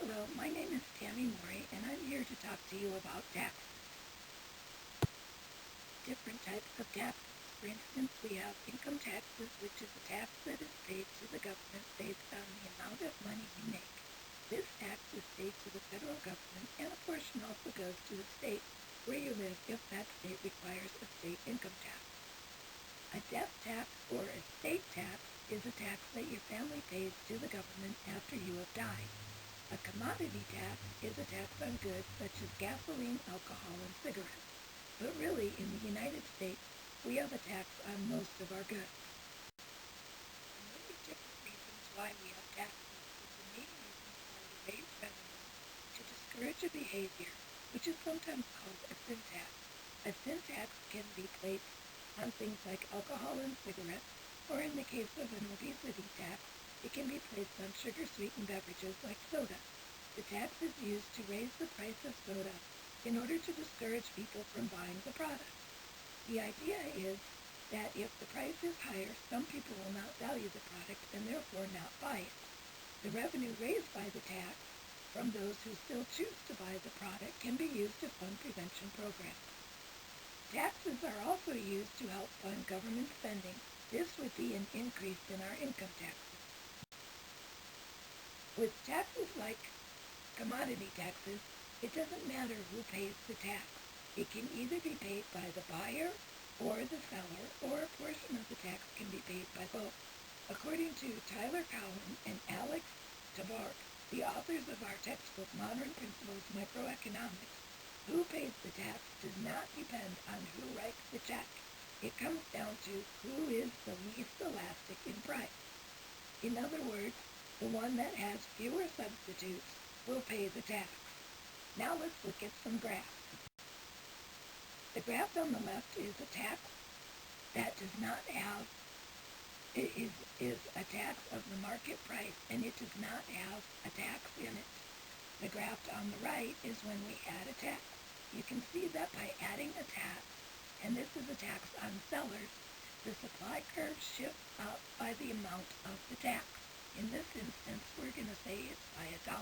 Hello, my name is Tammy Morey, and I'm here to talk to you about taxes. Different types of taxes. For instance, we have income taxes, which is a tax that is paid to the government based on the amount of money you make. This tax is paid to the federal government, and a portion also goes to the state where you live if that state requires a state income tax. A death tax or estate tax is a tax that your family pays to the government after you have died. A commodity tax is a tax on goods such as gasoline, alcohol, and cigarettes. But really, in the United States, we have a tax on most of our goods. There are many different reasons why we have taxes, but the main reasons are to raise revenue, to discourage a behavior, which is sometimes called a sin tax. A sin tax can be placed on things like alcohol and cigarettes, or in the case of an obesity tax, it can be placed on sugar-sweetened beverages like soda. The tax is used to raise the price of soda in order to discourage people from buying the product. The idea is that if the price is higher, some people will not value the product and therefore not buy it. The revenue raised by the tax from those who still choose to buy the product can be used to fund prevention programs. Taxes are also used to help fund government spending. This would be an increase in our income taxes. With taxes like commodity taxes, it doesn't matter who pays the tax. It can either be paid by the buyer or the seller, or a portion of the tax can be paid by both. According to Tyler Cowan and Alex Tabark, the authors of our textbook Modern Principles Microeconomics, who pays the tax does not depend on who writes the check. It comes down to who is the least elastic in price. In other words, the one that has fewer substitutes will pay the tax. Now let's look at some graphs. The graph on the left is a tax that does not have, is a tax of the market price, and it does not have a tax in it. The graph on the right is when we add a tax. You can see that by adding a tax, and this is a tax on sellers, the supply curve shifts up by the amount of the tax. In this instance, we're going to say it's by $1.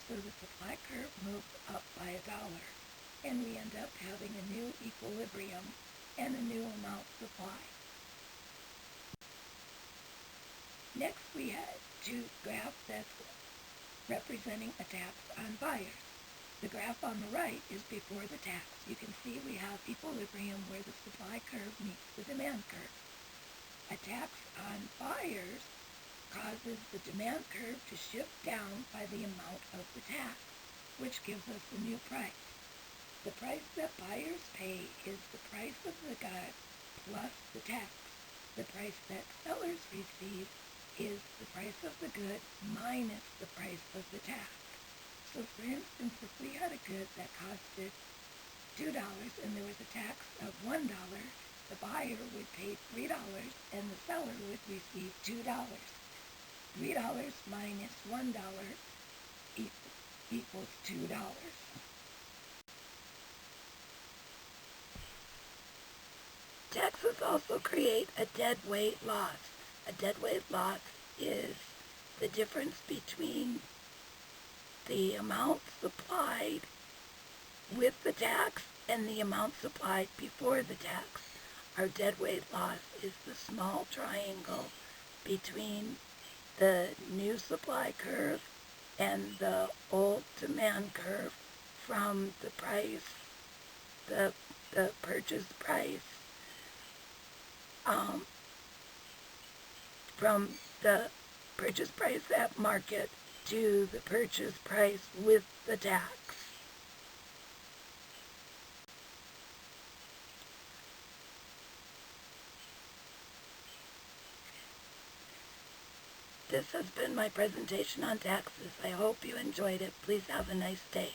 So the supply curve moves up by $1, and we end up having a new equilibrium and a new amount supply. Next, we have two graphs that's representing a tax on buyers. The graph on the right is before the tax. You can see we have equilibrium where the supply curve meets the demand curve. A tax on buyers causes the demand curve to shift down by the amount of the tax, which gives us a new price. The price that buyers pay is the price of the good plus the tax. The price that sellers receive is the price of the good minus the price of the tax. So for instance, if we had a good that costed $2 and there was a tax of $1, the buyer would pay $3 and the seller would receive $2. $3 minus $1 equals $2. Taxes also create a deadweight loss. A deadweight loss is the difference between the amount supplied with the tax and the amount supplied before the tax. Our deadweight loss is the small triangle between the new supply curve and the old demand curve from the price, the purchase price, from the purchase price at market to the purchase price with the tax. This has been my presentation on taxes. I hope you enjoyed it. Please have a nice day.